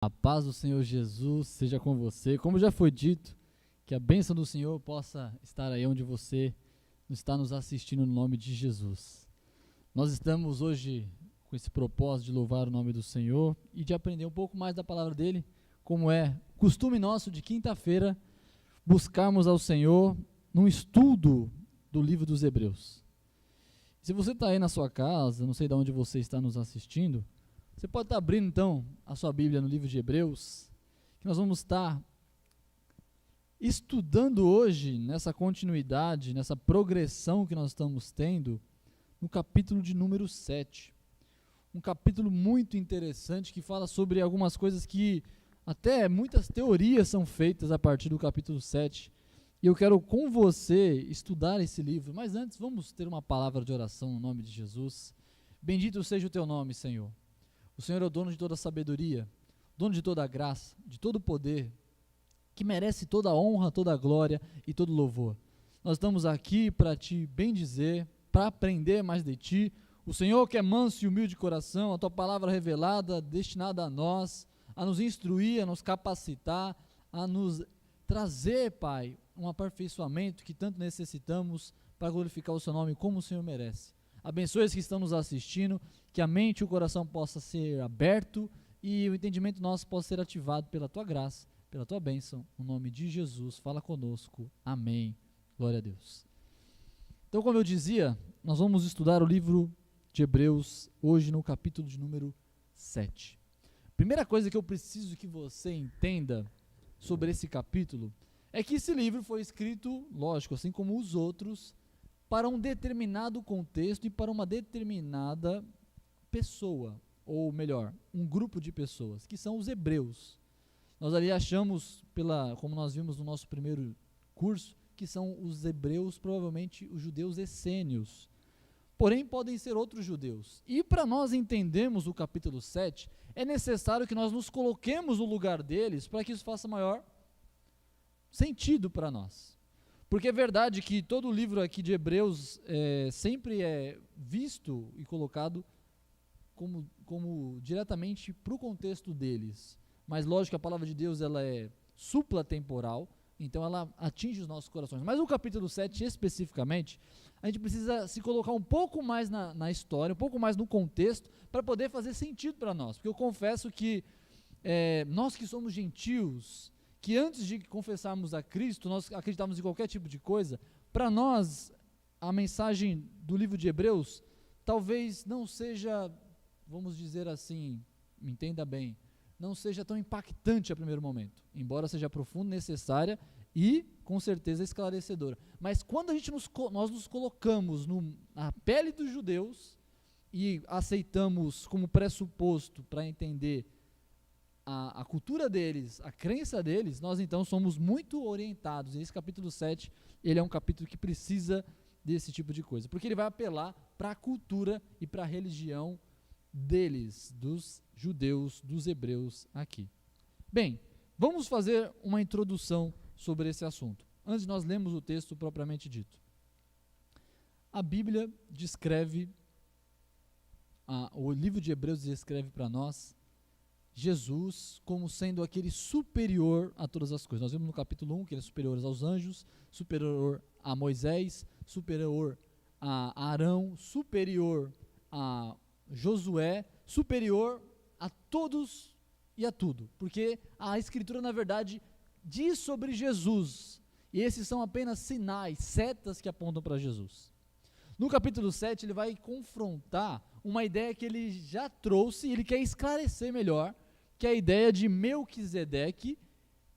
A paz do Senhor Jesus seja com você. Como já foi dito, que a bênção do Senhor possa estar aí onde você está nos assistindo no nome de Jesus. Nós estamos hoje com esse propósito de louvar o nome do Senhor e de aprender um pouco mais da palavra dele, como é costume nosso de quinta-feira, buscarmos ao Senhor num estudo do livro dos Hebreus. Se você está aí na sua casa, não sei de onde você está nos assistindo, você pode estar abrindo então a sua Bíblia no livro de Hebreus, que nós vamos estar estudando hoje, nessa continuidade, nessa progressão que nós estamos tendo, no capítulo de número 7. Um capítulo muito interessante que fala sobre algumas coisas que até muitas teorias são feitas a partir do capítulo 7. E eu quero com você estudar esse livro, mas antes vamos ter uma palavra de oração no nome de Jesus. Bendito seja o teu nome, Senhor. O Senhor é o dono de toda a sabedoria, dono de toda a graça, de todo o poder, que merece toda a honra, toda a glória e todo o louvor. Nós estamos aqui para te bendizer, para aprender mais de ti. O Senhor que é manso e humilde de coração, a tua palavra revelada, destinada a nós, a nos instruir, a nos capacitar, a nos trazer, Pai, um aperfeiçoamento que tanto necessitamos para glorificar o seu nome como o Senhor merece. Abençoe os que estão nos assistindo, que a mente e o coração possa ser aberto e o entendimento nosso possa ser ativado pela tua graça, pela tua bênção. No nome de Jesus, fala conosco. Amém. Glória a Deus. Então, como eu dizia, nós vamos estudar o livro de Hebreus hoje no capítulo de número 7. Primeira coisa que eu preciso que você entenda sobre esse capítulo é que esse livro foi escrito, lógico, assim como os outros, para um determinado contexto e para uma determinada pessoa, ou melhor, um grupo de pessoas, que são os hebreus. Nós ali achamos, como nós vimos no nosso primeiro curso, que são os hebreus, provavelmente os judeus essênios. Porém, podem ser outros judeus. E para nós entendermos o capítulo 7, é necessário que nós nos coloquemos no lugar deles, para que isso faça maior sentido para nós. Porque é verdade que todo o livro aqui de Hebreus sempre é visto e colocado como diretamente para o contexto deles. Mas lógico que a palavra de Deus ela é supratemporal, então ela atinge os nossos corações. Mas o capítulo 7 especificamente, a gente precisa se colocar um pouco mais na história, um pouco mais no contexto, para poder fazer sentido para nós. Porque eu confesso que nós que somos gentios, que antes de confessarmos a Cristo, nós acreditávamos em qualquer tipo de coisa, para nós, a mensagem do livro de Hebreus, talvez não seja, vamos dizer assim, me entenda bem, não seja tão impactante a primeiro momento, embora seja profunda, necessária e, com certeza, esclarecedora. Mas quando nós nos colocamos na pele dos judeus e aceitamos como pressuposto para entender a cultura deles, a crença deles, nós então somos muito orientados. E esse capítulo 7, ele é um capítulo que precisa desse tipo de coisa, porque ele vai apelar para a cultura e para a religião deles, dos judeus, dos hebreus aqui. Bem, vamos fazer uma introdução sobre esse assunto, antes de nós lermos o texto propriamente dito. A Bíblia descreve, o livro de Hebreus descreve para nós Jesus como sendo aquele superior a todas as coisas. Nós vimos no capítulo 1 que ele é superior aos anjos, superior a Moisés, superior a Arão, superior a Josué, superior a todos e a tudo. Porque a Escritura, na verdade, diz sobre Jesus. E esses são apenas sinais, setas que apontam para Jesus. No capítulo 7, ele vai confrontar uma ideia que ele já trouxe e ele quer esclarecer melhor, que é a ideia de Melquisedeque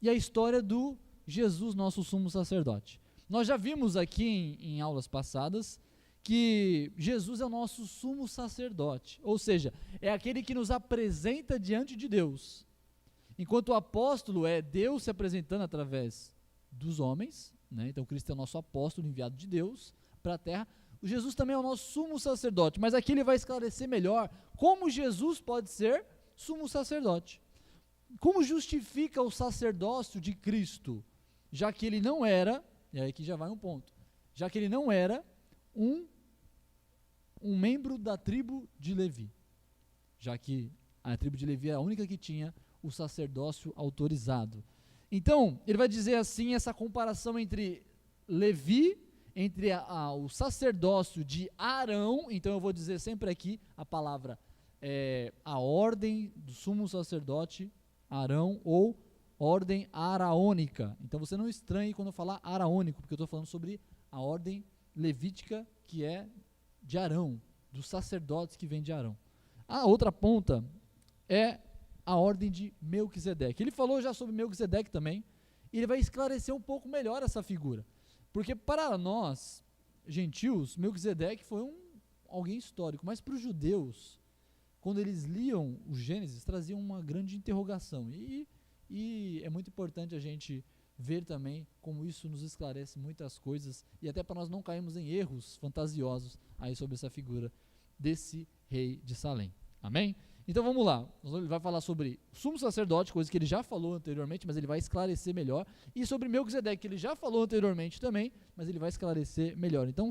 e a história do Jesus, nosso sumo sacerdote. Nós já vimos aqui em aulas passadas que Jesus é o nosso sumo sacerdote, ou seja, é aquele que nos apresenta diante de Deus. Enquanto o apóstolo é Deus se apresentando através dos homens, né? Então Cristo é o nosso apóstolo enviado de Deus para a terra. O Jesus também é o nosso sumo sacerdote, mas aqui ele vai esclarecer melhor como Jesus pode ser sumo sacerdote. Como justifica o sacerdócio de Cristo, já que ele não era, e aí que já vai um ponto, já que ele não era um membro da tribo de Levi, já que a tribo de Levi é a única que tinha o sacerdócio autorizado. Então, ele vai dizer assim, essa comparação entre Levi, entre o sacerdócio de Arão. Então eu vou dizer sempre aqui a palavra, a ordem do sumo sacerdote Arão, ou ordem araônica. Então você não estranhe quando eu falar araônico, porque eu estou falando sobre a ordem levítica, que é de Arão, dos sacerdotes que vem de Arão. A outra ponta é a ordem de Melquisedeque. Ele falou já sobre Melquisedeque também, e ele vai esclarecer um pouco melhor essa figura. Porque para nós, gentios, Melquisedeque foi alguém histórico, mas para os judeus, quando eles liam o Gênesis, traziam uma grande interrogação. E é muito importante a gente ver também como isso nos esclarece muitas coisas, e até para nós não cairmos em erros fantasiosos aí sobre essa figura desse rei de Salém. Amém? Então vamos lá, ele vai falar sobre o sumo sacerdote, coisa que ele já falou anteriormente, mas ele vai esclarecer melhor, e sobre Melquisedeque, que ele já falou anteriormente também, mas ele vai esclarecer melhor. Então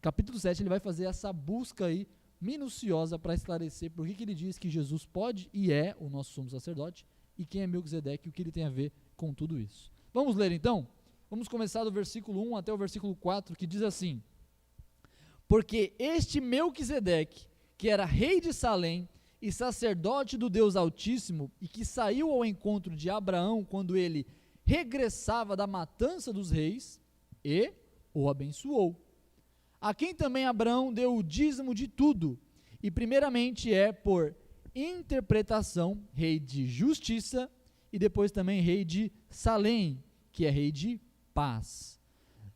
capítulo 7, ele vai fazer essa busca aí minuciosa para esclarecer por que ele diz que Jesus pode e é o nosso sumo sacerdote, e quem é Melquisedeque e o que ele tem a ver com tudo isso. Vamos ler então? Vamos começar do versículo 1 até o versículo 4, que diz assim: porque este Melquisedeque, que era rei de Salém e sacerdote do Deus Altíssimo, e que saiu ao encontro de Abraão quando ele regressava da matança dos reis, e o abençoou. A quem também Abraão deu o dízimo de tudo, e primeiramente é por interpretação rei de justiça, e depois também rei de Salém, que é rei de paz.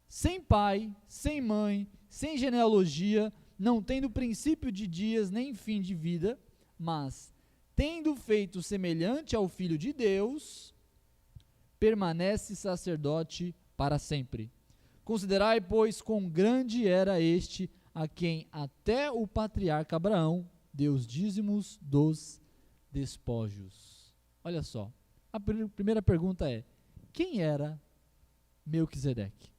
Sem pai, sem mãe, sem genealogia, não tendo princípio de dias nem fim de vida, mas tendo feito semelhante ao Filho de Deus, permanece sacerdote para sempre. Considerai, pois, quão grande era este, a quem até o patriarca Abraão deu os dízimos dos despojos. Olha só, a primeira pergunta é: quem era Melquisedeque?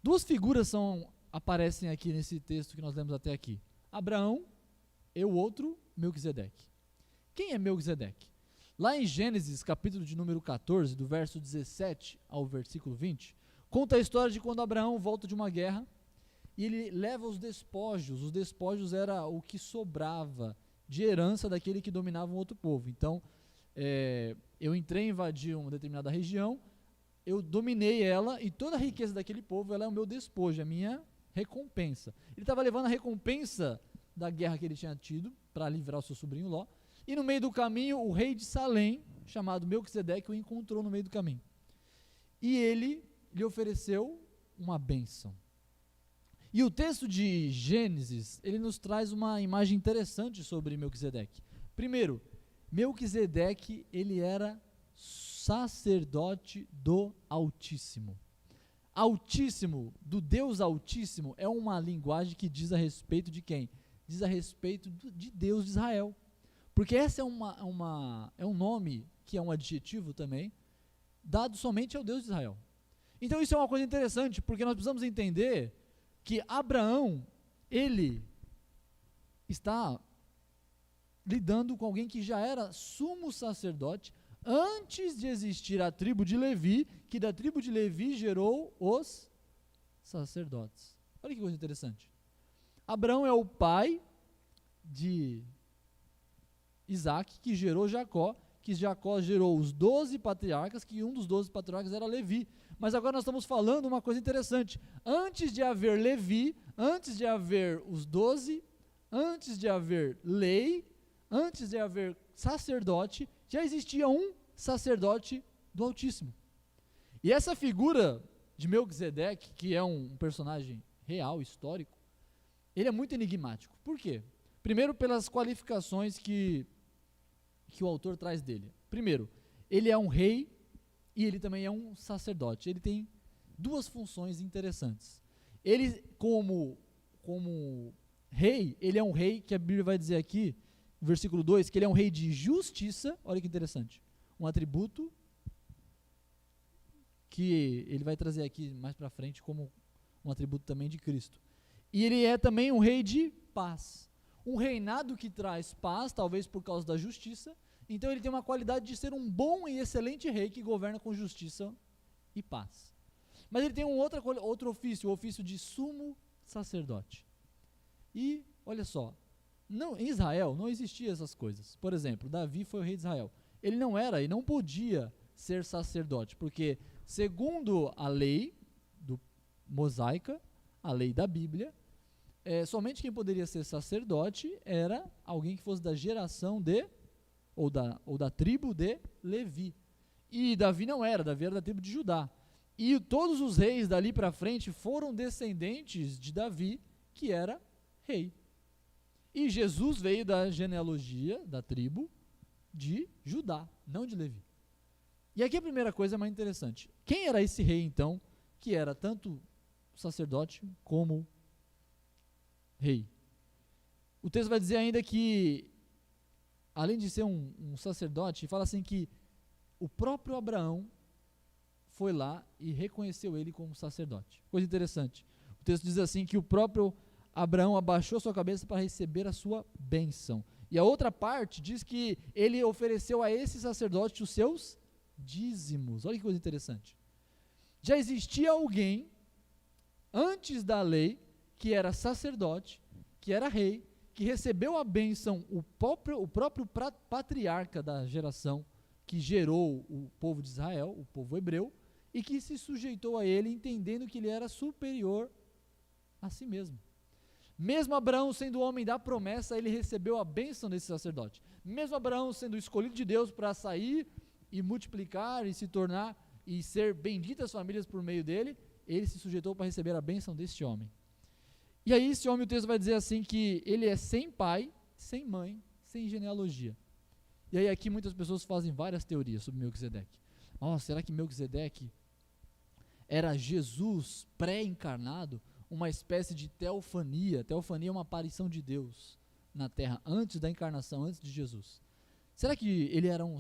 Duas figuras aparecem aqui nesse texto que nós lemos até aqui: Abraão e o outro, Melquisedeque. Quem é Melquisedeque? Lá em Gênesis, capítulo de número 14, do verso 17 ao versículo 20, conta a história de quando Abraão volta de uma guerra e ele leva os despojos. Os despojos era o que sobrava de herança daquele que dominava um outro povo. Então, eu entrei e invadi uma determinada região, eu dominei ela, e toda a riqueza daquele povo, ela é o meu despojo, é a minha recompensa. Ele estava levando a recompensa da guerra que ele tinha tido para livrar o seu sobrinho Ló, e no meio do caminho o rei de Salém, chamado Melquisedeque, o encontrou no meio do caminho, e ele lhe ofereceu uma bênção. E o texto de Gênesis, ele nos traz uma imagem interessante sobre Melquisedeque. Primeiro, Melquisedeque, ele era sacerdote do Altíssimo. Altíssimo, do Deus Altíssimo, é uma linguagem que diz a respeito de quem? Diz a respeito de Deus de Israel. Porque esse é um nome, que é um adjetivo também, dado somente ao Deus de Israel. Então isso é uma coisa interessante, porque nós precisamos entender que Abraão, ele está lidando com alguém que já era sumo sacerdote antes de existir a tribo de Levi, que da tribo de Levi gerou os sacerdotes. Olha que coisa interessante. Abraão é o pai de Isaac, que gerou Jacó, que Jacó gerou os 12 patriarcas, que um dos 12 patriarcas era Levi. Mas agora nós estamos falando uma coisa interessante. Antes de haver Levi, antes de haver os 12, antes de haver lei, antes de haver sacerdote, já existia um sacerdote do Altíssimo. E essa figura de Melquisedeque, que é um personagem real, histórico, ele é muito enigmático. Por quê? Primeiro, pelas qualificações que o autor traz dele. Primeiro, ele é um rei e ele também é um sacerdote. Ele tem duas funções interessantes. Ele, como rei, ele é um rei que a Bíblia vai dizer aqui, no versículo 2, que ele é um rei de justiça. Olha que interessante. Um atributo que ele vai trazer aqui mais para frente como um atributo também de Cristo. E ele é também um rei de paz. Um reinado que traz paz, talvez por causa da justiça, Então ele tem uma qualidade de ser um bom e excelente rei que governa com justiça e paz. Mas ele tem outro ofício, o ofício de sumo sacerdote. E, olha só, em Israel não existiam essas coisas. Por exemplo, Davi foi o rei de Israel. Ele não era e não podia ser sacerdote, porque segundo a lei mosaica, a lei da Bíblia, somente quem poderia ser sacerdote era alguém que fosse da geração ou da tribo de Levi. E Davi não era, Davi era da tribo de Judá. E todos os reis dali para frente foram descendentes de Davi, que era rei. E Jesus veio da genealogia, da tribo de Judá, não de Levi. E aqui a primeira coisa mais interessante. Quem era esse rei, então, que era tanto sacerdote como rei? O texto vai dizer ainda que, além de ser um sacerdote, fala assim que o próprio Abraão foi lá e reconheceu ele como sacerdote. Coisa interessante. O texto diz assim que o próprio Abraão abaixou sua cabeça para receber a sua bênção. E a outra parte diz que ele ofereceu a esse sacerdote os seus dízimos. Olha que coisa interessante. Já existia alguém antes da lei que era sacerdote, que era rei, que recebeu a bênção, o próprio patriarca da geração que gerou o povo de Israel, o povo hebreu, e que se sujeitou a ele, entendendo que ele era superior a si mesmo. Mesmo Abraão sendo homem da promessa, ele recebeu a bênção desse sacerdote. Mesmo Abraão sendo escolhido de Deus para sair e multiplicar e se tornar e ser benditas famílias por meio dele, ele se sujeitou para receber a bênção deste homem. E aí esse homem, o texto vai dizer assim que ele é sem pai, sem mãe, sem genealogia. E aí aqui muitas pessoas fazem várias teorias sobre Melquisedeque. Será que Melquisedeque era Jesus pré-encarnado, uma espécie de teofania? Teofania é uma aparição de Deus na terra antes da encarnação, antes de Jesus. Será que ele era uma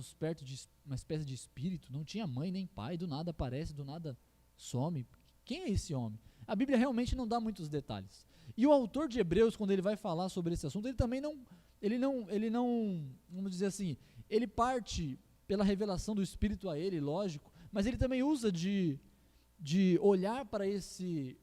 espécie de espírito? Não tinha mãe nem pai, do nada aparece, do nada some. Quem é esse homem? A Bíblia realmente não dá muitos detalhes. E o autor de Hebreus, quando ele vai falar sobre esse assunto, ele também não, vamos dizer assim, ele parte pela revelação do Espírito a ele, lógico, mas ele também usa de olhar para esse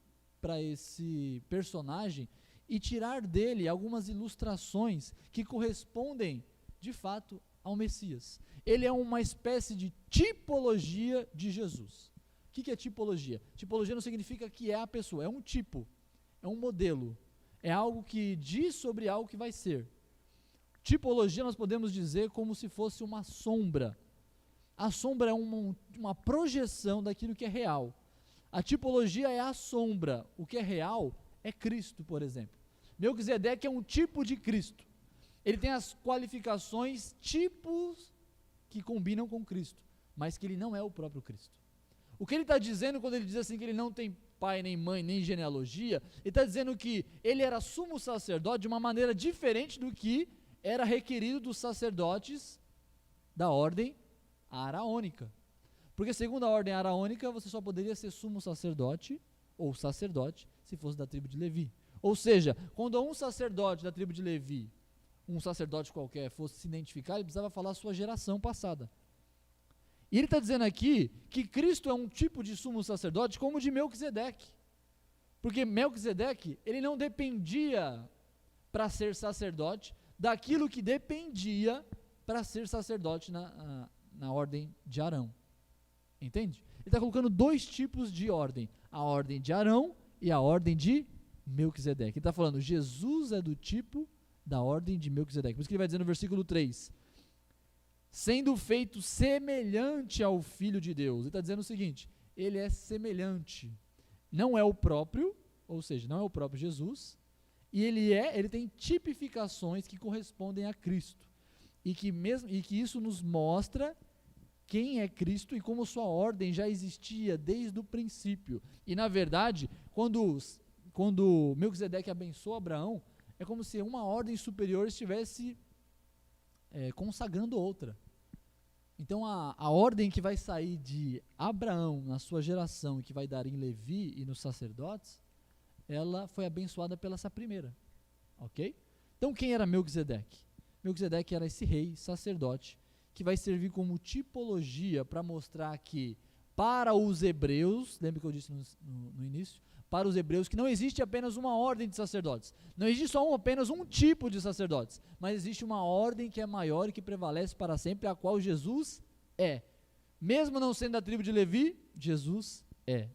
personagem e tirar dele algumas ilustrações que correspondem, de fato, ao Messias. Ele é uma espécie de tipologia de Jesus. O que é tipologia? Tipologia não significa que é a pessoa, é um tipo, é um modelo, é algo que diz sobre algo que vai ser. Tipologia nós podemos dizer como se fosse uma sombra. A sombra é uma projeção daquilo que é real. A tipologia é a sombra, o que é real é Cristo, por exemplo. Melquisedeque é um tipo de Cristo. Ele tem as qualificações, tipos que combinam com Cristo, mas que ele não é o próprio Cristo. O que ele está dizendo quando ele diz assim que ele não tem pai, nem mãe, nem genealogia, ele está dizendo que ele era sumo sacerdote de uma maneira diferente do que era requerido dos sacerdotes da ordem araônica. Porque segundo a ordem araônica, você só poderia ser sumo sacerdote ou sacerdote se fosse da tribo de Levi. Ou seja, quando um sacerdote da tribo de Levi, um sacerdote qualquer, fosse se identificar, ele precisava falar a sua geração passada. E ele está dizendo aqui que Cristo é um tipo de sumo sacerdote como o de Melquisedeque. Porque Melquisedeque, ele não dependia para ser sacerdote daquilo que dependia para ser sacerdote na ordem de Arão. Entende? Ele está colocando dois tipos de ordem, a ordem de Arão e a ordem de Melquisedeque. Ele está falando, Jesus é do tipo da ordem de Melquisedeque. Por isso que ele vai dizer no versículo 3, sendo feito semelhante ao Filho de Deus. Ele está dizendo o seguinte, ele é semelhante, não é o próprio, ou seja, não é o próprio Jesus, e ele tem tipificações que correspondem a Cristo, e que isso nos mostra quem é Cristo e como sua ordem já existia desde o princípio. E na verdade, quando Melquisedeque abençoa Abraão, é como se uma ordem superior estivesse consagrando outra. Então a ordem que vai sair de Abraão na sua geração e que vai dar em Levi e nos sacerdotes, ela foi abençoada pela essa primeira, ok? Então quem era Melquisedeque? Melquisedeque era esse rei, sacerdote, que vai servir como tipologia para mostrar que, para os hebreus, lembra que eu disse no início, para os hebreus, que não existe apenas uma ordem de sacerdotes, não existe só apenas um tipo de sacerdotes, mas existe uma ordem que é maior e que prevalece para sempre, a qual Jesus é. Mesmo não sendo da tribo de Levi, Jesus é.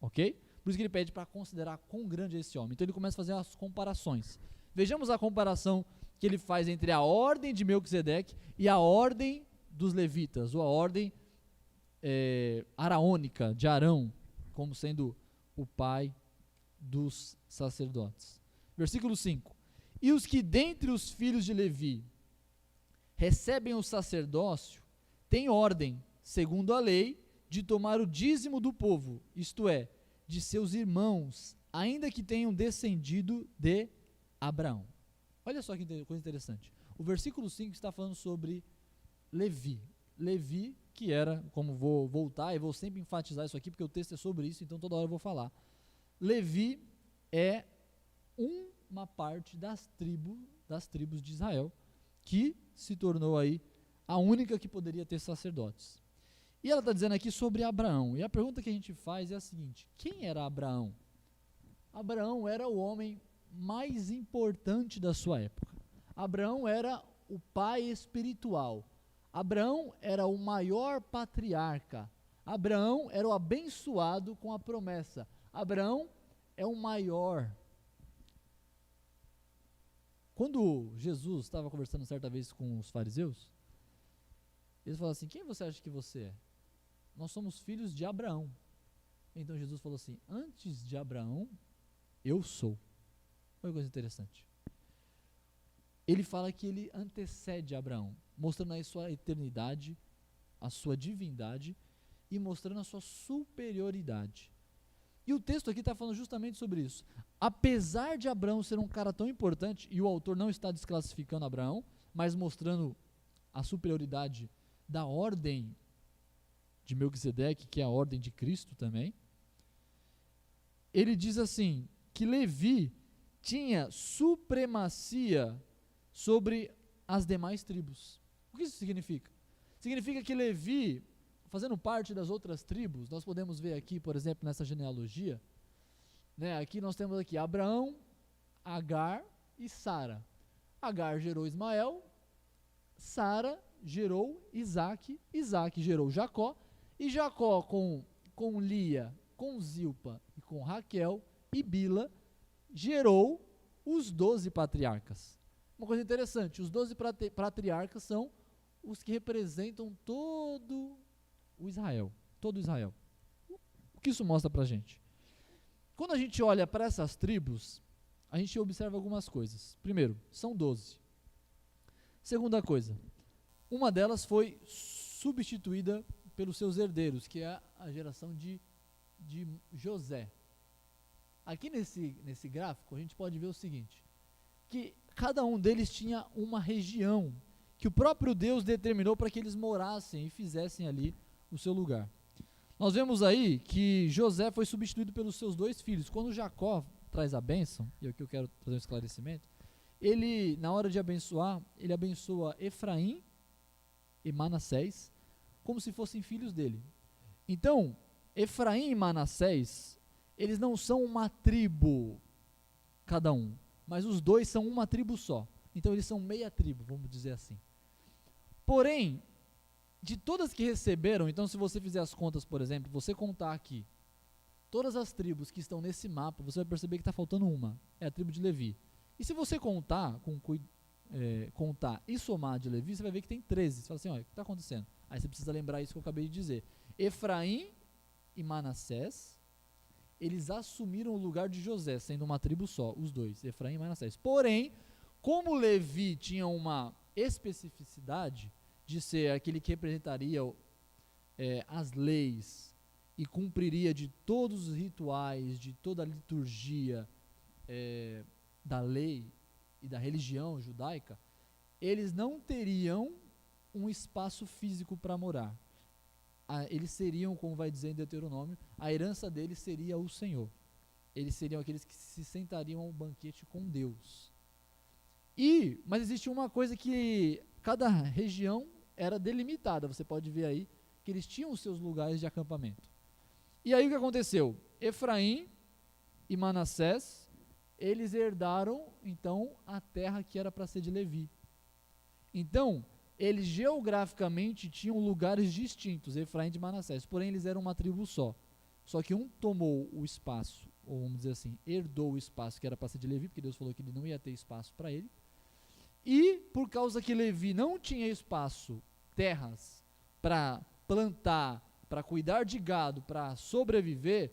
Ok? Por isso que ele pede para considerar quão grande é esse homem. Então ele começa a fazer as comparações. Vejamos a comparação que ele faz entre a ordem de Melquisedeque e a ordem dos levitas, ou a ordem araônica de Arão, como sendo o pai dos sacerdotes. Versículo 5: E os que dentre os filhos de Levi recebem o sacerdócio, têm ordem, segundo a lei, de tomar o dízimo do povo, isto é, de seus irmãos, ainda que tenham descendido de Abraão. Olha só que coisa interessante. O versículo 5 está falando sobre Levi. Levi, que era, como vou voltar e vou sempre enfatizar isso aqui, porque o texto é sobre isso, então toda hora eu vou falar. Levi é uma parte das tribos de Israel, que se tornou aí a única que poderia ter sacerdotes. E ela está dizendo aqui sobre Abraão. E a pergunta que a gente faz é a seguinte: quem era Abraão? Abraão era o homem mais importante da sua época. Abraão era o pai espiritual. Abraão era o maior patriarca. Abraão era o abençoado com a promessa. Abraão é o maior. Quando Jesus estava conversando certa vez com os fariseus, eles falaram assim: quem você acha que você é? Nós somos filhos de Abraão. Então Jesus falou assim: antes de Abraão, eu sou. Olha que coisa interessante. Ele fala que ele antecede Abraão, mostrando aí sua eternidade, a sua divindade e mostrando a sua superioridade. E o texto aqui está falando justamente sobre isso. Apesar de Abraão ser um cara tão importante, e o autor não está desclassificando Abraão, mas mostrando a superioridade da ordem de Melquisedeque, que é a ordem de Cristo também, ele diz assim, que Levi tinha supremacia sobre as demais tribos. O que isso significa? Significa que Levi, fazendo parte das outras tribos, nós podemos ver aqui, por exemplo, nessa genealogia, né, aqui nós temos aqui Abraão, Agar e Sara. Agar gerou Ismael, Sara gerou Isaac, Isaac gerou Jacó, e Jacó com Lia, com Zilpa e com Raquel e Bila, gerou os 12 patriarcas. Uma coisa interessante, os 12 patriarcas são os que representam todo o Israel, todo Israel. O que isso mostra pra gente? Quando a gente olha para essas tribos, a gente observa algumas coisas. Primeiro, são 12. Segunda coisa, uma delas foi substituída pelos seus herdeiros, que é a geração de José. Aqui nesse gráfico, a gente pode ver o seguinte, que cada um deles tinha uma região que o próprio Deus determinou para que eles morassem e fizessem ali o seu lugar. Nós vemos aí que José foi substituído pelos seus 2 filhos. Quando Jacó traz a bênção, e aqui eu quero trazer um esclarecimento, ele, na hora de abençoar, ele abençoa Efraim e Manassés como se fossem filhos dele. Então, Efraim e Manassés, eles não são uma tribo cada um, mas os 2 são uma tribo só. Então eles são meia tribo, vamos dizer assim. Porém, de todas que receberam, então se você fizer as contas, por exemplo, você contar aqui, todas as tribos que estão nesse mapa, você vai perceber que está faltando uma, é a tribo de Levi. E se você contar, contar e somar de Levi, você vai ver que tem 13. Você fala assim, olha, o que está acontecendo? Aí você precisa lembrar isso que eu acabei de dizer. Efraim e Manassés, eles assumiram o lugar de José, sendo uma tribo só, os 2, Efraim e Manassés. Porém, como Levi tinha uma especificidade de ser aquele que representaria as leis e cumpriria de todos os rituais, de toda a liturgia da lei e da religião judaica, eles não teriam um espaço físico para morar. Eles seriam, como vai dizer em Deuteronômio, a herança deles seria o Senhor. Eles seriam aqueles que se sentariam ao banquete com Deus. Mas existe uma coisa que cada região era delimitada, você pode ver aí que eles tinham os seus lugares de acampamento. E aí o que aconteceu? Efraim e Manassés, eles herdaram então a terra que era para ser de Levi. Então, eles geograficamente tinham lugares distintos, Efraim e Manassés, porém eles eram uma tribo só. Só que um tomou o espaço, ou vamos dizer assim, herdou o espaço que era para ser de Levi, porque Deus falou que ele não ia ter espaço para ele. E por causa que Levi não tinha espaço, terras, para plantar, para cuidar de gado, para sobreviver,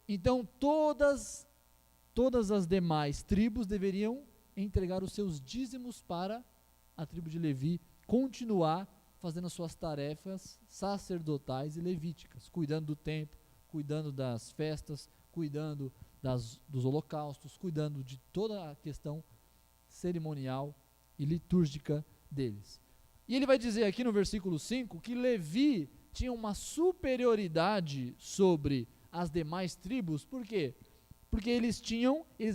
então todas as demais tribos deveriam entregar os seus dízimos para a tribo de Levi continuar fazendo as suas tarefas sacerdotais e levíticas, cuidando do templo, cuidando das festas, cuidando dos holocaustos, cuidando de toda a questão cerimonial e litúrgica deles. E ele vai dizer aqui no versículo 5 que Levi tinha uma superioridade sobre as demais tribos, por quê? Porque eles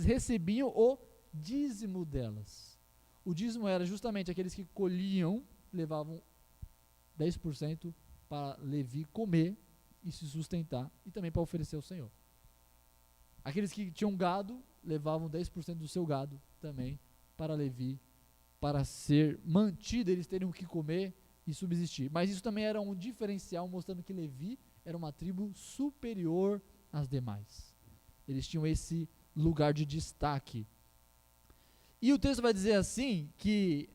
recebiam o dízimo delas. O dízimo era justamente aqueles que colhiam, levavam 10% para Levi comer e se sustentar, e também para oferecer ao Senhor. Aqueles que tinham gado, levavam 10% do seu gado também para Levi, para ser mantido, eles teriam que comer e subsistir. Mas isso também era um diferencial, mostrando que Levi era uma tribo superior às demais. Eles tinham esse lugar de destaque. E o texto vai dizer assim, que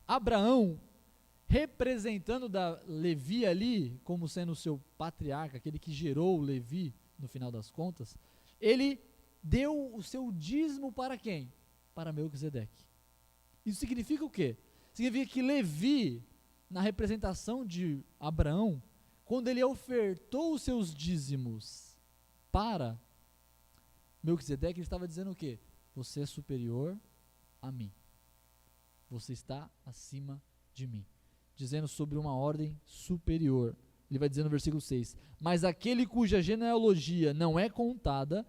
Abraão, representando Levi ali, como sendo o seu patriarca, aquele que gerou Levi, no final das contas, ele deu o seu dízimo para quem? Para Melquisedeque. Isso significa o quê? Significa que Levi, na representação de Abraão, quando ele ofertou os seus dízimos para Melquisedeque, ele estava dizendo o quê? Você é superior a mim. Você está acima de mim. Dizendo sobre uma ordem superior. Ele vai dizer no versículo 6, mas aquele cuja genealogia não é contada,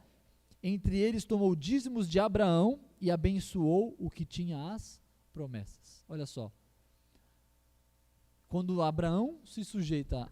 entre eles tomou dízimos de Abraão e abençoou o que tinha as promessas. Olha só. Quando Abraão se sujeita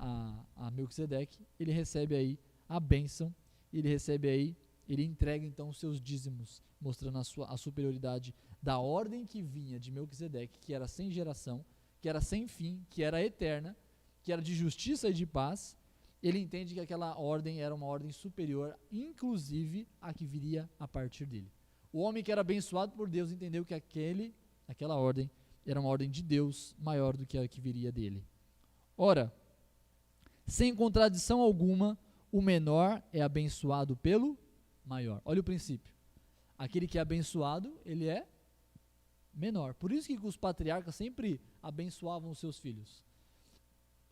a Melquisedeque, ele recebe aí a bênção, ele entrega então os seus dízimos, mostrando a superioridade da ordem que vinha de Melquisedeque, que era sem geração, que era sem fim, que era eterna, que era de justiça e de paz. Ele entende que aquela ordem era uma ordem superior, inclusive a que viria a partir dele. O homem que era abençoado por Deus entendeu que aquela ordem era uma ordem de Deus maior do que a que viria dele. Ora, sem contradição alguma, o menor é abençoado pelo maior. Olha o princípio. Aquele que é abençoado, ele é menor. Por isso que os patriarcas sempre abençoavam os seus filhos.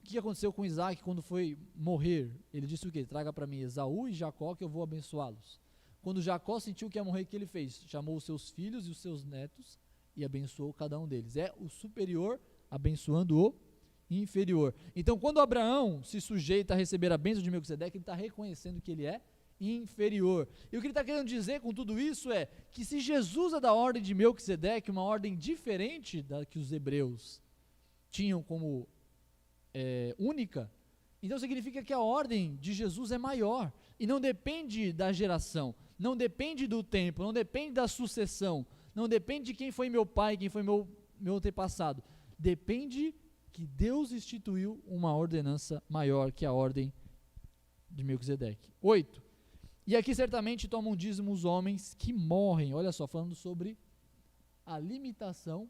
O que aconteceu com Isaac quando foi morrer? Ele disse o quê? Traga para mim Esaú e Jacó que eu vou abençoá-los. Quando Jacó sentiu que ia morrer, o que ele fez? Chamou os seus filhos e os seus netos e abençoou cada um deles. É o superior abençoando o inferior. Então, quando Abraão se sujeita a receber a bênção de Melquisedeque, ele está reconhecendo que ele é inferior. E o que ele está querendo dizer com tudo isso é que se Jesus é da ordem de Melquisedeque, uma ordem diferente da que os hebreus tinham como única, então significa que a ordem de Jesus é maior e não depende da geração, não depende do tempo, não depende da sucessão, não depende de quem foi meu pai, quem foi meu antepassado, depende que Deus instituiu uma ordenança maior que a ordem de Melquisedeque. 8. E aqui certamente tomam dízimo os homens que morrem, olha só, falando sobre a limitação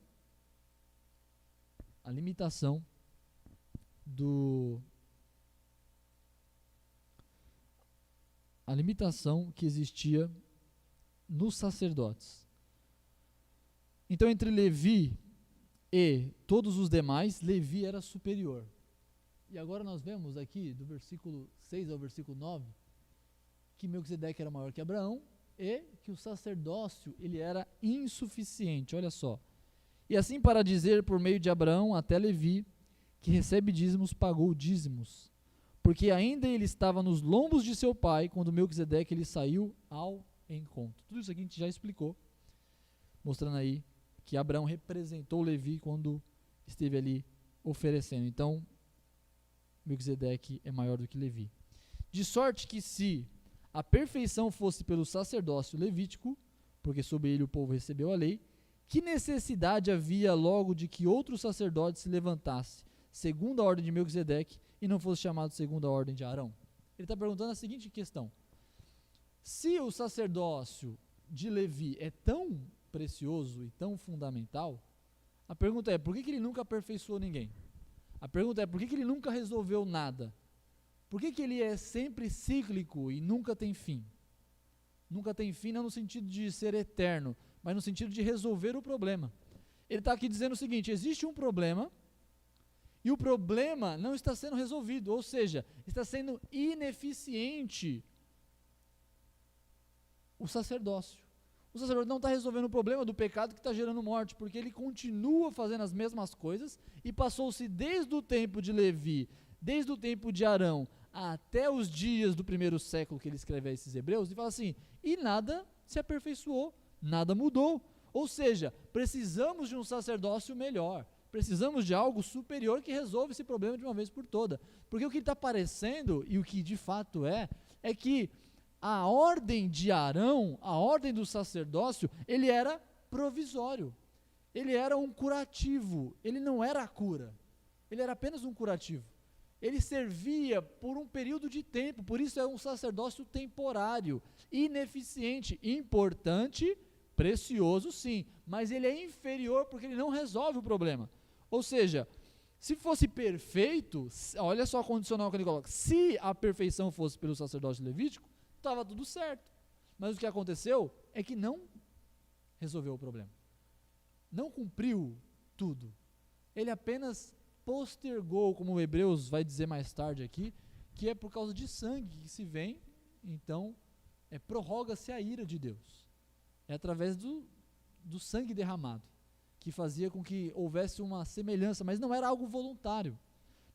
que existia nos sacerdotes. Então, entre Levi e todos os demais, Levi era superior. E agora nós vemos aqui, do versículo 6 ao versículo 9, que Melquisedeque era maior que Abraão e que o sacerdócio ele era insuficiente, olha só. E assim para dizer por meio de Abraão até Levi, que recebe dízimos, pagou dízimos, porque ainda ele estava nos lombos de seu pai, quando Melquisedeque ele saiu ao encontro. Tudo isso aqui a gente já explicou, mostrando aí que Abraão representou Levi quando esteve ali oferecendo. Então, Melquisedeque é maior do que Levi. De sorte que se a perfeição fosse pelo sacerdócio levítico, porque sob ele o povo recebeu a lei, que necessidade havia logo de que outro sacerdote se levantasse, segundo a ordem de Melquisedeque, e não fosse chamado segundo a ordem de Arão? Ele está perguntando a seguinte questão: se o sacerdócio de Levi é tão precioso e tão fundamental, a pergunta é, por que ele nunca aperfeiçoou ninguém? A pergunta é, por que ele nunca resolveu nada? Por que ele é sempre cíclico e nunca tem fim? Nunca tem fim não no sentido de ser eterno, mas no sentido de resolver o problema. Ele está aqui dizendo o seguinte: existe um problema, e o problema não está sendo resolvido, ou seja, está sendo ineficiente o sacerdócio. O sacerdote não está resolvendo o problema do pecado que está gerando morte, porque ele continua fazendo as mesmas coisas, e passou-se desde o tempo de Levi, desde o tempo de Arão, até os dias do primeiro século que ele escreve a esses hebreus, e fala assim, e nada se aperfeiçoou, nada mudou. Ou seja, precisamos de um sacerdócio melhor, precisamos de algo superior que resolva esse problema de uma vez por toda. Porque o que está parecendo, e o que de fato é que a ordem de Arão, a ordem do sacerdócio, ele era provisório, ele era um curativo, ele não era a cura, ele era apenas um curativo. Ele servia por um período de tempo, por isso é um sacerdócio temporário, ineficiente, importante, precioso sim, mas ele é inferior porque ele não resolve o problema. Ou seja, se fosse perfeito, olha só a condicional que ele coloca, se a perfeição fosse pelo sacerdócio levítico, estava tudo certo. Mas o que aconteceu é que não resolveu o problema. Não cumpriu tudo. Ele apenas postergou, como o Hebreus vai dizer mais tarde aqui, que é por causa de sangue que se vem, então prorroga-se a ira de Deus. É através do sangue derramado, que fazia com que houvesse uma semelhança, mas não era algo voluntário,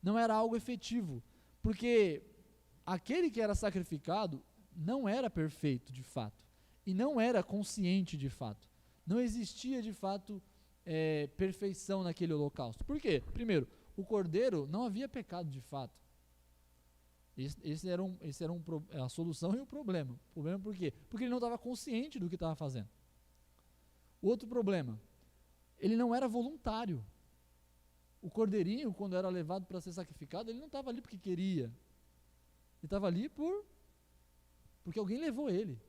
não era algo efetivo, porque aquele que era sacrificado não era perfeito de fato, e não era consciente de fato, não existia de fato perfeição naquele holocausto. Por quê? Primeiro, o cordeiro não havia pecado de fato. Esse era a solução e o problema. O problema por quê? Porque ele não estava consciente do que estava fazendo. O outro problema, ele não era voluntário. O cordeirinho, quando era levado para ser sacrificado, ele não estava ali porque queria. Ele estava ali porque alguém levou ele.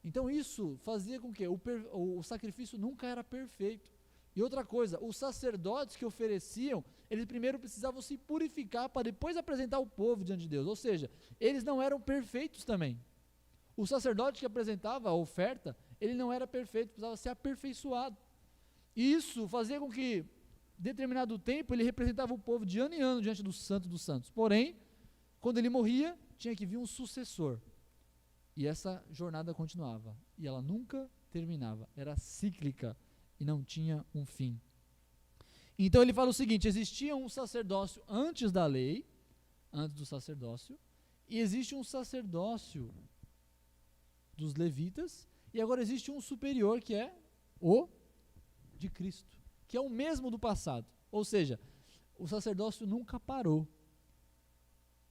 Então isso fazia com que o sacrifício nunca era perfeito. E outra coisa, os sacerdotes que ofereciam, eles primeiro precisavam se purificar para depois apresentar o povo diante de Deus. Ou seja, eles não eram perfeitos também. O sacerdote que apresentava a oferta, ele não era perfeito, precisava ser aperfeiçoado. E isso fazia com que, determinado tempo, ele representava o povo de ano em ano diante do Santo dos Santos. Porém, quando ele morria, tinha que vir um sucessor. E essa jornada continuava. E ela nunca terminava. Era cíclica e não tinha um fim. Então ele fala o seguinte: existia um sacerdócio antes da lei, antes do sacerdócio, e existe um sacerdócio dos levitas, e agora existe um superior que é o de Cristo, que é o mesmo do passado. Ou seja, o sacerdócio nunca parou.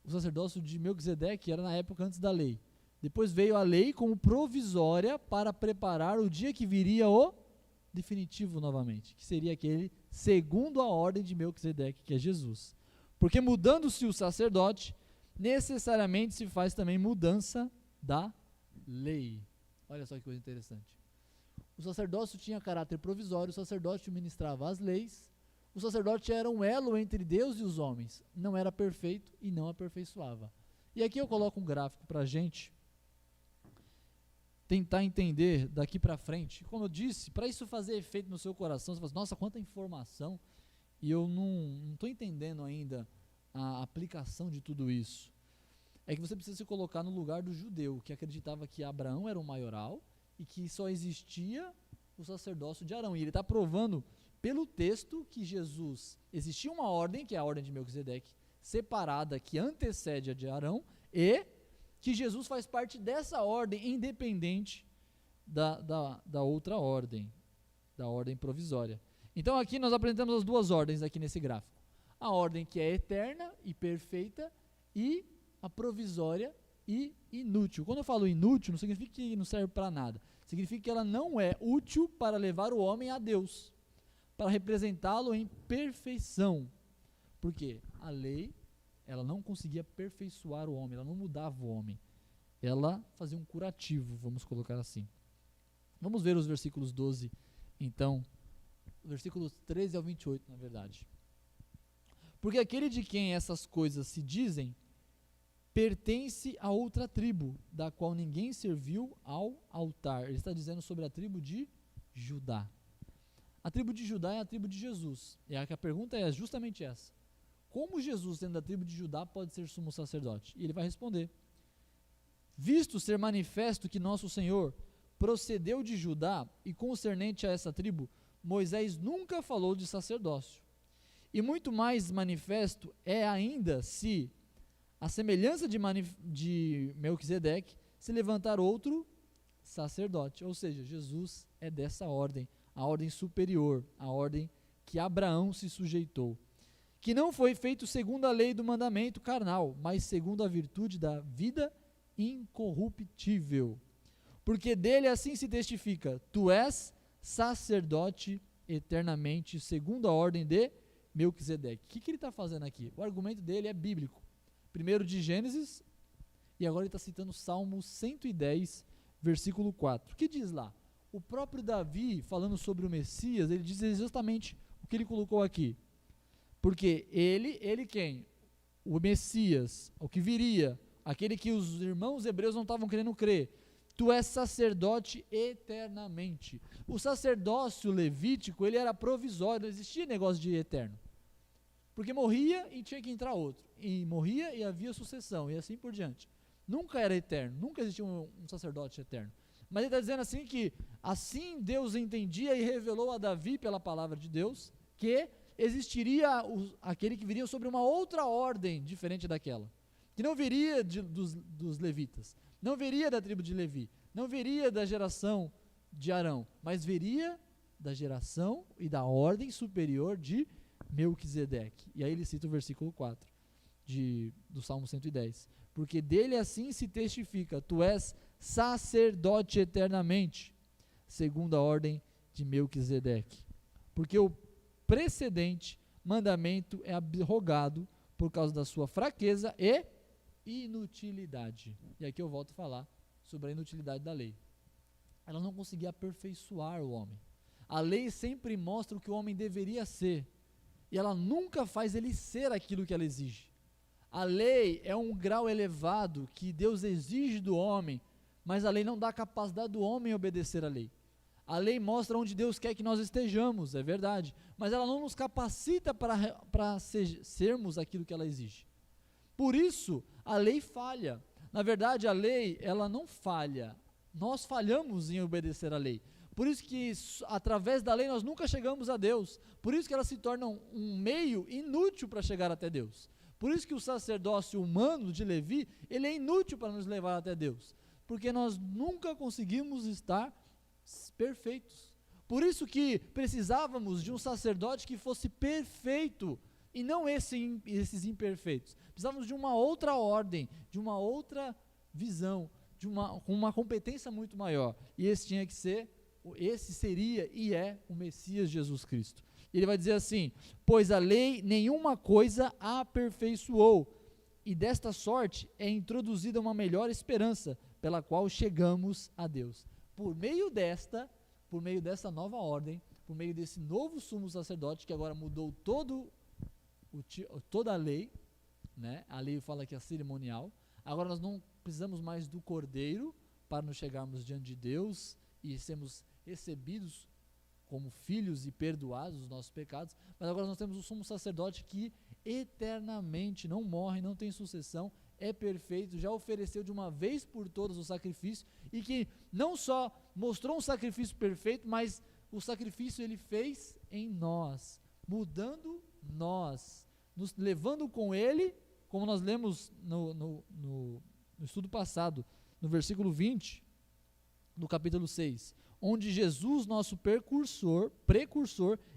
O sacerdócio de Melquisedeque era na época antes da lei. Depois veio a lei como provisória para preparar o dia que viria o definitivo novamente, que seria aquele segundo a ordem de Melquisedeque, que é Jesus. Porque mudando-se o sacerdote, necessariamente se faz também mudança da lei. Olha só que coisa interessante. O sacerdócio tinha caráter provisório, o sacerdote ministrava as leis, o sacerdote era um elo entre Deus e os homens, não era perfeito e não aperfeiçoava. E aqui eu coloco um gráfico para a gente tentar entender daqui para frente. Como eu disse, para isso fazer efeito no seu coração, você fala, nossa, quanta informação, e eu não estou entendendo ainda a aplicação de tudo isso. É que você precisa se colocar no lugar do judeu, que acreditava que Abraão era o maioral, e que só existia o sacerdócio de Arão. E ele está provando pelo texto que Jesus, existia uma ordem, que é a ordem de Melquisedeque, separada, que antecede a de Arão, e que Jesus faz parte dessa ordem, independente da outra ordem, da ordem provisória. Então aqui nós apresentamos as duas ordens aqui nesse gráfico. A ordem que é eterna e perfeita e a provisória e inútil. Quando eu falo inútil, não significa que não serve para nada. Significa que ela não é útil para levar o homem a Deus, para representá-lo em perfeição. Por quê? A lei, ela não conseguia aperfeiçoar o homem, ela não mudava o homem. Ela fazia um curativo, vamos colocar assim. Vamos ver os versículos 12, então, versículos 13 ao 28, na verdade. Porque aquele de quem essas coisas se dizem, pertence a outra tribo, da qual ninguém serviu ao altar. Ele está dizendo sobre a tribo de Judá. A tribo de Judá é a tribo de Jesus. E a pergunta é justamente essa. Como Jesus, sendo da tribo de Judá, pode ser sumo sacerdote? E ele vai responder. Visto ser manifesto que nosso Senhor procedeu de Judá e concernente a essa tribo, Moisés nunca falou de sacerdócio. E muito mais manifesto é ainda se, a semelhança de Melquisedeque, se levantar outro sacerdote. Ou seja, Jesus é dessa ordem, a ordem superior, a ordem que Abraão se sujeitou. Que não foi feito segundo a lei do mandamento carnal, mas segundo a virtude da vida incorruptível. Porque dele assim se testifica, tu és sacerdote eternamente, segundo a ordem de Melquisedeque. O que ele está fazendo aqui? O argumento dele é bíblico. Primeiro de Gênesis, e agora ele está citando Salmo 110, versículo 4. O que diz lá? O próprio Davi, falando sobre o Messias, ele diz justamente o que ele colocou aqui. Porque ele quem? O Messias, o que viria, aquele que os irmãos hebreus não estavam querendo crer. Tu és sacerdote eternamente. O sacerdócio levítico, ele era provisório, não existia negócio de eterno. Porque morria e tinha que entrar outro. E morria e havia sucessão, e assim por diante. Nunca era eterno, nunca existia um sacerdote eterno. Mas ele está dizendo assim que, assim Deus entendia e revelou a Davi pela palavra de Deus, que existiria aquele que viria sobre uma outra ordem diferente daquela. Que não viria dos levitas, não viria da tribo de Levi, não viria da geração de Arão, mas viria da geração e da ordem superior de Melquisedeque. E aí ele cita o versículo 4 do Salmo 110. Porque dele assim se testifica, tu és sacerdote eternamente, segundo a ordem de Melquisedeque. Porque o precedente mandamento é abrogado por causa da sua fraqueza e inutilidade. E aqui eu volto a falar sobre a inutilidade da lei. Ela não conseguia aperfeiçoar o homem. A lei sempre mostra o que o homem deveria ser, e ela nunca faz ele ser aquilo que ela exige. A lei é um grau elevado que Deus exige do homem, mas a lei não dá a capacidade do homem obedecer à lei. A lei mostra onde Deus quer que nós estejamos, é verdade, mas ela não nos capacita para sermos aquilo que ela exige. Por isso, a lei falha. Na verdade, a lei, ela não falha. Nós falhamos em obedecer à lei. Por isso que, através da lei, nós nunca chegamos a Deus. Por isso que ela se torna um meio inútil para chegar até Deus. Por isso que o sacerdócio humano de Levi, ele é inútil para nos levar até Deus. Porque nós nunca conseguimos estar perfeitos. Por isso que precisávamos de um sacerdote que fosse perfeito, e não esses imperfeitos. Precisávamos de uma outra ordem, de uma outra visão, com uma competência muito maior. E esse seria e é o Messias Jesus Cristo. Ele vai dizer assim, pois a lei nenhuma coisa aperfeiçoou, e desta sorte é introduzida uma melhor esperança, pela qual chegamos a Deus. Por meio dessa nova ordem, por meio desse novo sumo sacerdote, que agora mudou toda a lei, né? A lei fala que é cerimonial. Agora nós não precisamos mais do cordeiro para nos chegarmos diante de Deus e sermos recebidos como filhos e perdoados os nossos pecados, mas agora nós temos o sumo sacerdote que eternamente não morre, não tem sucessão, é perfeito, já ofereceu de uma vez por todas o sacrifício, e que não só mostrou um sacrifício perfeito, mas o sacrifício ele fez em nós, mudando nós, nos levando com ele, como nós lemos no estudo passado, no versículo 20 do capítulo 6, onde Jesus, nosso precursor,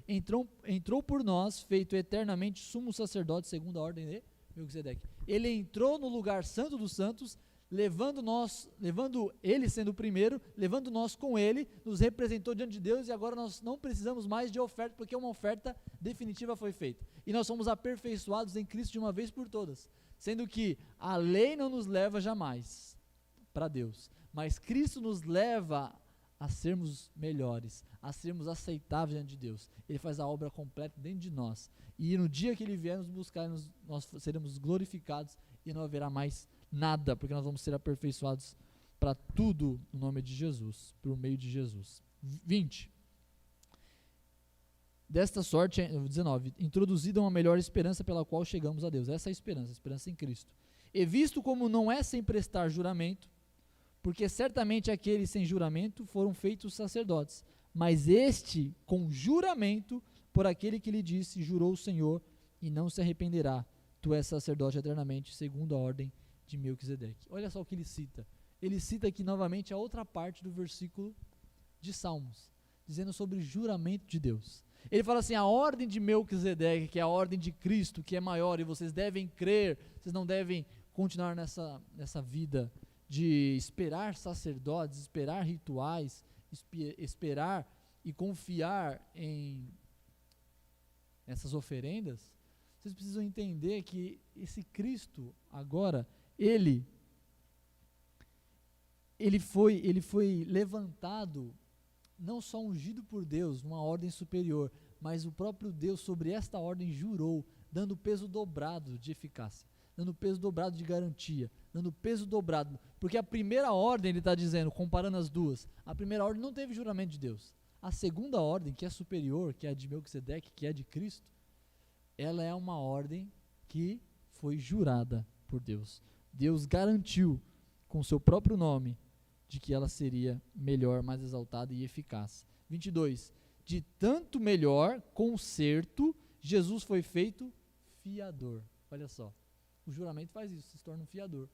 entrou por nós, feito eternamente sumo sacerdote segundo a ordem de Melquisedeque. Ele entrou no lugar santo dos santos, levando ele sendo o primeiro, levando nós com ele, nos representou diante de Deus, e agora nós não precisamos mais de oferta, porque uma oferta definitiva foi feita. E nós somos aperfeiçoados em Cristo de uma vez por todas, sendo que a lei não nos leva jamais para Deus, mas Cristo nos leva a sermos melhores, a sermos aceitáveis diante de Deus. Ele faz a obra completa dentro de nós, e no dia que Ele vier nos buscar, nós seremos glorificados, e não haverá mais nada, porque nós vamos ser aperfeiçoados para tudo no nome de Jesus, por meio de Jesus. 20. Desta sorte, 19, introduzida uma melhor esperança pela qual chegamos a Deus. Essa é a esperança em Cristo. E visto como não é sem prestar juramento, porque certamente aqueles sem juramento foram feitos sacerdotes, mas este com juramento, por aquele que lhe disse, jurou o Senhor, e não se arrependerá, tu és sacerdote eternamente, segundo a ordem de Melquisedeque. Olha só o que ele cita. Ele cita aqui novamente a outra parte do versículo de Salmos, dizendo sobre juramento de Deus. Ele fala assim, a ordem de Melquisedeque, que é a ordem de Cristo, que é maior, e vocês devem crer, vocês não devem continuar nessa vida de esperar sacerdotes, esperar rituais, esperar e confiar em essas oferendas. Vocês precisam entender que esse Cristo agora, ele foi levantado, não só ungido por Deus, numa ordem superior, mas o próprio Deus sobre esta ordem jurou, dando peso dobrado de eficácia, dando peso dobrado de garantia, dando peso dobrado, porque a primeira ordem, ele está dizendo, comparando as duas, a primeira ordem não teve juramento de Deus, a segunda ordem, que é superior, que é a de Melquisedeque, que é a de Cristo, ela é uma ordem que foi jurada por Deus. Deus garantiu com seu próprio nome de que ela seria melhor, mais exaltada e eficaz. 22. De tanto melhor conserto, Jesus foi feito fiador. Olha só, o juramento faz isso, se torna um fiador.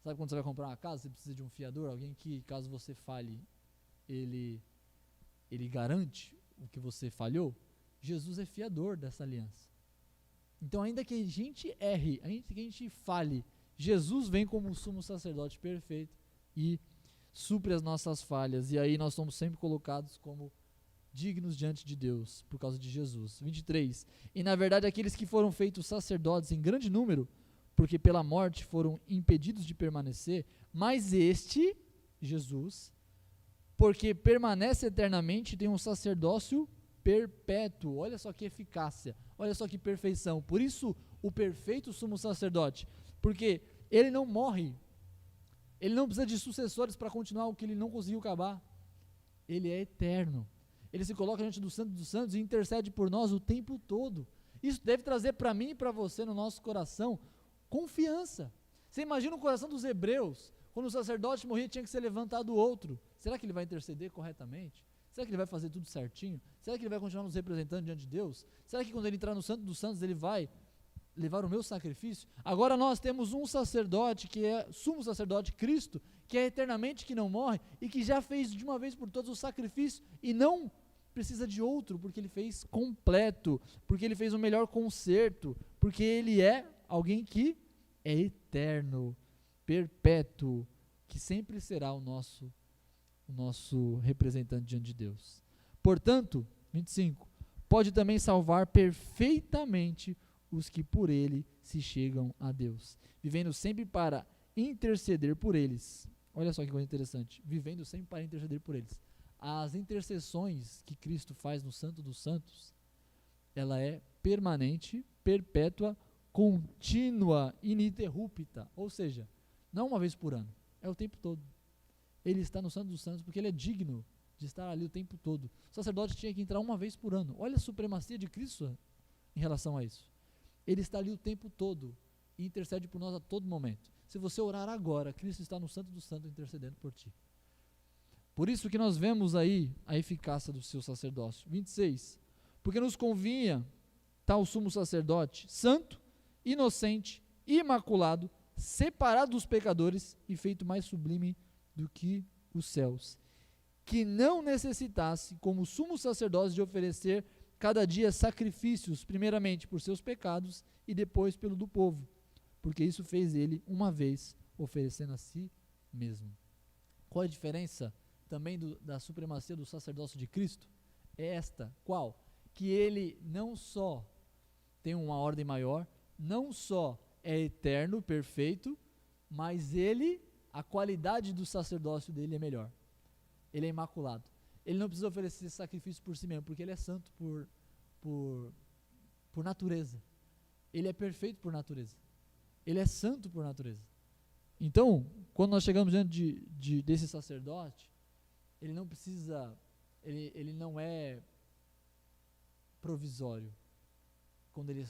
Sabe quando você vai comprar uma casa, você precisa de um fiador, alguém que, caso você falhe, ele garante o que você falhou? Jesus é fiador dessa aliança. Então, ainda que a gente erre, ainda que a gente falhe, Jesus vem como um sumo sacerdote perfeito e supre as nossas falhas, e aí nós somos sempre colocados como dignos diante de Deus, por causa de Jesus. 23. E na verdade aqueles que foram feitos sacerdotes em grande número, porque pela morte foram impedidos de permanecer, mas este, Jesus, porque permanece eternamente, tem um sacerdócio perpétuo. Olha só que eficácia, olha só que perfeição. Por isso o perfeito sumo sacerdote, porque ele não morre, ele não precisa de sucessores para continuar o que ele não conseguiu acabar, ele é eterno, ele se coloca diante do Santo dos Santos e intercede por nós o tempo todo. Isso deve trazer para mim e para você, no nosso coração, confiança. Você imagina o coração dos hebreus, quando o sacerdote morria tinha que ser levantado outro. Será que ele vai interceder corretamente? Será que ele vai fazer tudo certinho? Será que ele vai continuar nos representando diante de Deus? Será que quando ele entrar no Santo dos Santos ele vai levar o meu sacrifício? Agora nós temos um sacerdote que é sumo sacerdote, Cristo, que é eternamente, que não morre e que já fez de uma vez por todas o sacrifício e não precisa de outro, porque ele fez completo, porque ele fez o melhor conserto, porque ele é alguém que é eterno, perpétuo, que sempre será o nosso representante diante de Deus. Portanto, 25, pode também salvar perfeitamente os que por ele se chegam a Deus, vivendo sempre para interceder por eles. Olha só que coisa interessante, vivendo sempre para interceder por eles. As intercessões que Cristo faz no Santo dos Santos, ela é permanente, perpétua, contínua, ininterrupta, ou seja, não uma vez por ano, é o tempo todo. Ele está no Santo dos Santos porque ele é digno de estar ali o tempo todo. O sacerdote tinha que entrar uma vez por ano. Olha a supremacia de Cristo em relação a isso. Ele está ali o tempo todo e intercede por nós a todo momento. Se você orar agora, Cristo está no Santo dos Santos intercedendo por ti. Por isso que nós vemos aí a eficácia do seu sacerdócio. 26. Porque nos convinha tal sumo sacerdote, santo, inocente, imaculado, separado dos pecadores e feito mais sublime do que os céus. que não necessitasse, como sumo sacerdote, de oferecer cada dia sacrifícios, primeiramente por seus pecados e depois pelo do povo, porque isso fez ele uma vez, oferecendo a si mesmo. Qual a diferença também da supremacia do sacerdócio de Cristo? É esta, qual? Que ele não só tem uma ordem maior, não só é eterno, perfeito, mas a qualidade do sacerdócio dele é melhor. Ele é imaculado. Ele não precisa oferecer sacrifício por si mesmo, porque ele é santo por natureza. Ele é perfeito por natureza. Ele é santo por natureza. Então, quando nós chegamos diante desse sacerdote, ele não precisa, ele não é provisório. Quando ele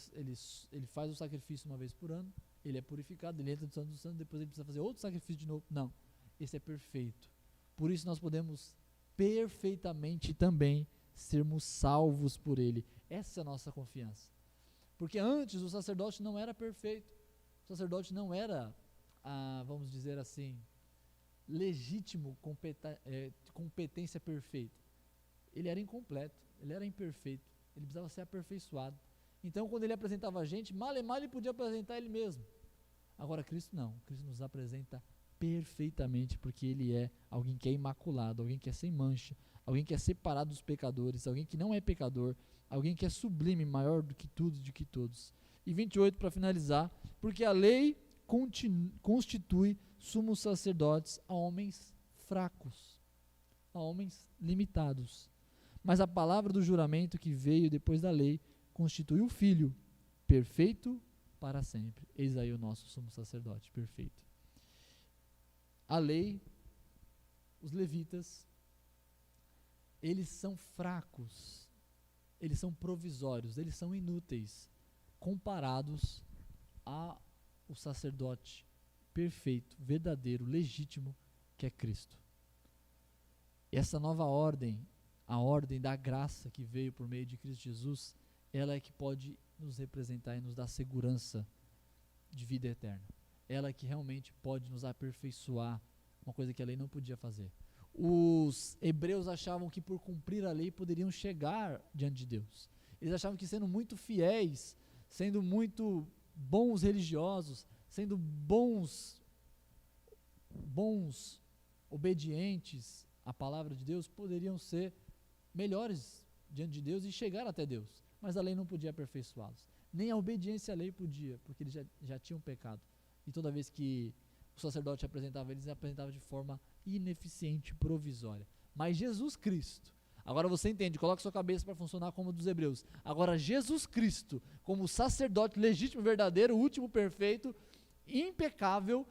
faz o sacrifício uma vez por ano, ele é purificado, ele entra no Santo dos Santos, depois ele precisa fazer outro sacrifício de novo. Não, esse é perfeito. Por isso nós podemos perfeitamente também sermos salvos por ele. Essa é a nossa confiança. Porque antes o sacerdote não era perfeito. O sacerdote não era, vamos dizer assim, legítimo, competência perfeita. Ele era incompleto, ele era imperfeito, ele precisava ser aperfeiçoado. Então, quando ele apresentava a gente, mal ele podia apresentar ele mesmo. Agora, Cristo não. Cristo nos apresenta perfeitamente, porque ele é alguém que é imaculado, alguém que é sem mancha, alguém que é separado dos pecadores, alguém que não é pecador, alguém que é sublime, maior do que tudo e de que todos. E 28, para finalizar, porque a lei constitui sumos sacerdotes a homens fracos, a homens limitados. Mas a palavra do juramento que veio depois da lei constitui o Filho, perfeito para sempre. Eis aí o nosso sumo sacerdote, perfeito. A lei, os levitas, eles são fracos, eles são provisórios, eles são inúteis, comparados ao sacerdote perfeito, verdadeiro, legítimo, que é Cristo. Essa nova ordem, a ordem da graça que veio por meio de Cristo Jesus, ela é que pode nos representar e nos dar segurança de vida eterna. Ela é que realmente pode nos aperfeiçoar, uma coisa que a lei não podia fazer. Os hebreus achavam que por cumprir a lei poderiam chegar diante de Deus. Eles achavam que sendo muito fiéis, sendo muito bons religiosos, sendo bons obedientes à palavra de Deus, poderiam ser melhores diante de Deus e chegar até Deus. Mas a lei não podia aperfeiçoá-los. Nem a obediência à lei podia, porque eles já tinham pecado. E toda vez que o sacerdote apresentava eles apresentava de forma ineficiente, provisória. Mas Jesus Cristo, agora você entende, coloca sua cabeça para funcionar como a dos hebreus. Agora Jesus Cristo, como sacerdote legítimo, verdadeiro, último, perfeito, impecável,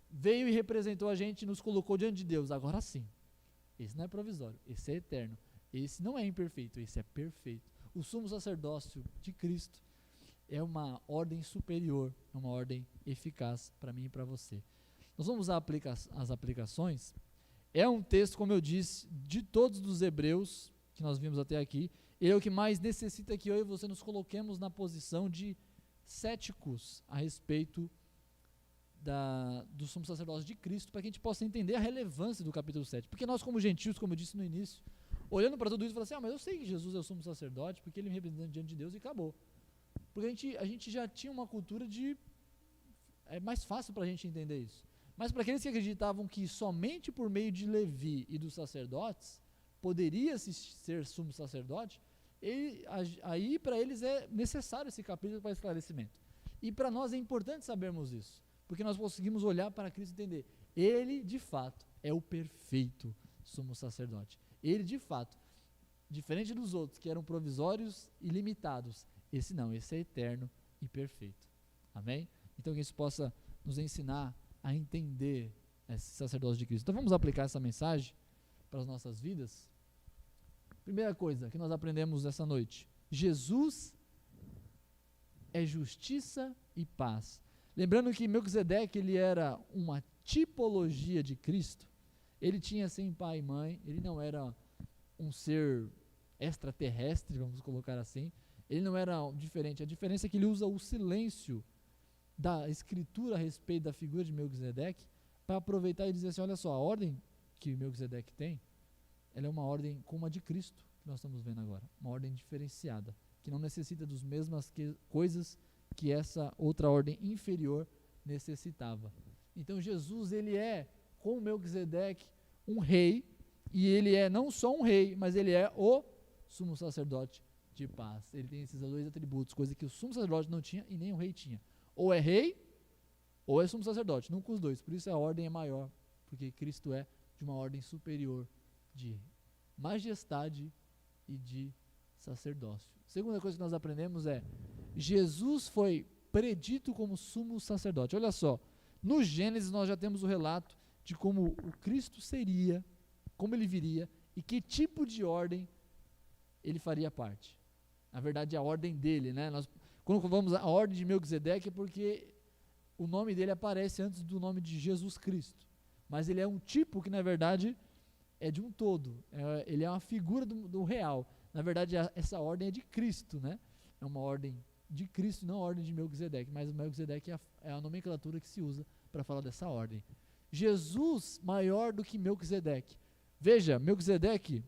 veio e representou a gente e nos colocou diante de Deus. Agora sim, esse não é provisório, esse é eterno. Esse não é imperfeito, esse é perfeito. O sumo sacerdócio de Cristo é uma ordem superior, é uma ordem eficaz para mim e para você. Nós vamos usar as aplicações. É um texto, como eu disse, de todos os hebreus que nós vimos até aqui, ele é o que mais necessita que eu e você nos coloquemos na posição de céticos a respeito do sumo sacerdócio de Cristo, para que a gente possa entender a relevância do capítulo 7. Porque nós, como gentios, como eu disse no início, olhando para tudo isso, falamos assim, mas eu sei que Jesus é o sumo sacerdote, porque ele me representa diante de Deus e acabou. Porque a gente já tinha uma cultura é mais fácil para a gente entender isso. Mas para aqueles que acreditavam que somente por meio de Levi e dos sacerdotes, poderia-se ser sumo sacerdote, aí para eles é necessário esse capítulo para esclarecimento. E para nós é importante sabermos isso, porque nós conseguimos olhar para Cristo e entender, ele de fato é o perfeito sumo sacerdote. Ele de fato, diferente dos outros que eram provisórios e limitados, esse não, esse é eterno e perfeito. Amém? Então que isso possa nos ensinar a entender esse sacerdócio de Cristo. Então vamos aplicar essa mensagem para as nossas vidas. Primeira coisa que nós aprendemos essa noite: Jesus é justiça e paz. Lembrando que Melquisedeque, ele era uma tipologia de Cristo. Ele tinha sim pai e mãe, ele não era um ser extraterrestre, vamos colocar assim. Ele não era diferente. A diferença é que ele usa o silêncio da escritura a respeito da figura de Melquisedeque para aproveitar e dizer assim, olha só, a ordem que Melquisedeque tem ela é uma ordem como a de Cristo, que nós estamos vendo agora, uma ordem diferenciada, que não necessita das mesmas coisas que essa outra ordem inferior necessitava. Então Jesus, ele é, como Melquisedeque, um rei, e ele é não só um rei, mas ele é o sumo sacerdote de paz. Ele tem esses dois atributos, coisa que o sumo sacerdote não tinha e nem o rei tinha. Ou é rei, ou é sumo sacerdote, nunca os dois. Por isso a ordem é maior, porque Cristo é de uma ordem superior de majestade e de sacerdócio. Segunda coisa que nós aprendemos é, Jesus foi predito como sumo sacerdote. Olha só, no Gênesis nós já temos o relato de como o Cristo seria, como ele viria e que tipo de ordem ele faria parte. Na verdade, a ordem dele, né? Quando vamos à ordem de Melquisedeque é porque o nome dele aparece antes do nome de Jesus Cristo. Mas ele é um tipo que, na verdade, é de um todo. Ele é uma figura do real. Na verdade, essa ordem é de Cristo, né? É uma ordem de Cristo, não a ordem de Melquisedeque. Mas o Melquisedeque é a nomenclatura que se usa para falar dessa ordem. Jesus maior do que Melquisedeque. Veja, Melquisedeque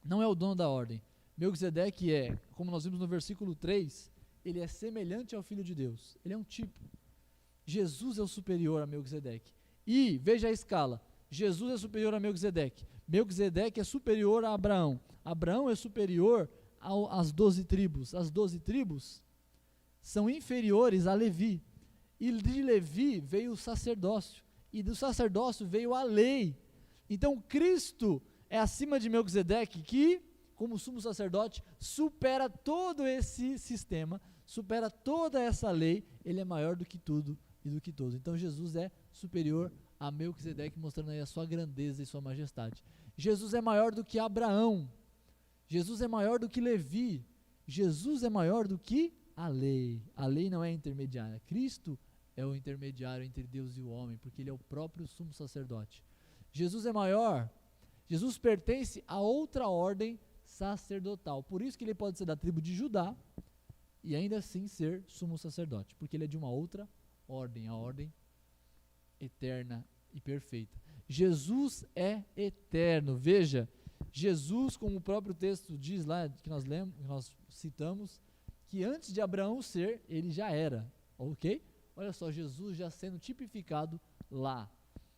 não é o dono da ordem. Melquisedeque é, como nós vimos no versículo 3, ele é semelhante ao Filho de Deus. Ele é um tipo. Jesus é o superior a Melquisedeque. E, veja a escala, Jesus é superior a Melquisedeque. Melquisedeque é superior a Abraão. Abraão é superior às 12 tribos. As 12 tribos são inferiores a Levi. E de Levi veio o sacerdócio. E do sacerdócio veio a lei. Então Cristo é acima de Melquisedeque, que, como sumo sacerdote, supera todo esse sistema, supera toda essa lei, ele é maior do que tudo e do que todos. Então Jesus é superior a Melquisedeque, mostrando aí a sua grandeza e sua majestade. Jesus é maior do que Abraão, Jesus é maior do que Levi, Jesus é maior do que a lei. A lei não é intermediária, Cristo é o intermediário entre Deus e o homem, porque ele é o próprio sumo sacerdote. Jesus é maior, Jesus pertence a outra ordem sacerdotal, por isso que ele pode ser da tribo de Judá e ainda assim ser sumo sacerdote, porque ele é de uma outra ordem, a ordem eterna e perfeita. Jesus é eterno. Veja, Jesus, como o próprio texto diz lá, que nós lemos, que nós citamos, que antes de Abraão ser, ele já era, ok? Olha só, Jesus já sendo tipificado lá,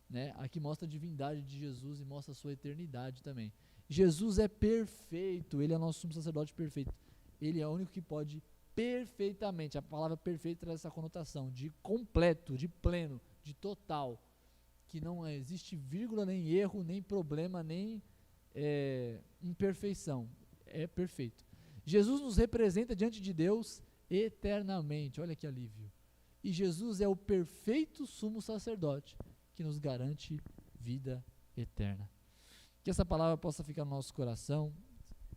né? Aqui mostra a divindade de Jesus e mostra a sua eternidade também. Jesus é perfeito, ele é nosso sumo sacerdote perfeito. Ele é o único que pode perfeitamente, a palavra perfeito traz essa conotação de completo, de pleno, de total, que não existe vírgula, nem erro, nem problema, nem imperfeição, é perfeito. Jesus nos representa diante de Deus eternamente, olha que alívio. E Jesus é o perfeito sumo sacerdote que nos garante vida eterna. Que essa palavra possa ficar no nosso coração.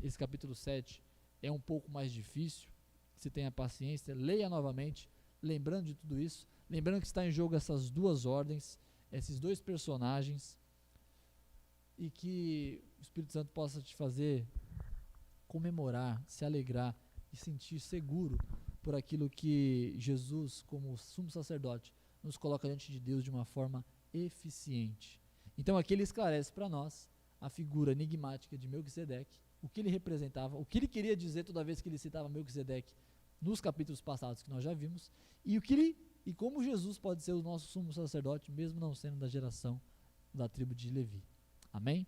Esse capítulo 7 é um pouco mais difícil, se tenha paciência, leia novamente, lembrando de tudo isso, lembrando que está em jogo essas duas ordens, esses dois personagens, e que o Espírito Santo possa te fazer comemorar, se alegrar e sentir seguro por aquilo que Jesus, como sumo sacerdote, nos coloca diante de Deus de uma forma eficiente. Então aqui ele esclarece para nós a figura enigmática de Melquisedeque, o que ele representava, o que ele queria dizer toda vez que ele citava Melquisedeque nos capítulos passados que nós já vimos, e como Jesus pode ser o nosso sumo sacerdote, mesmo não sendo da geração da tribo de Levi. Amém?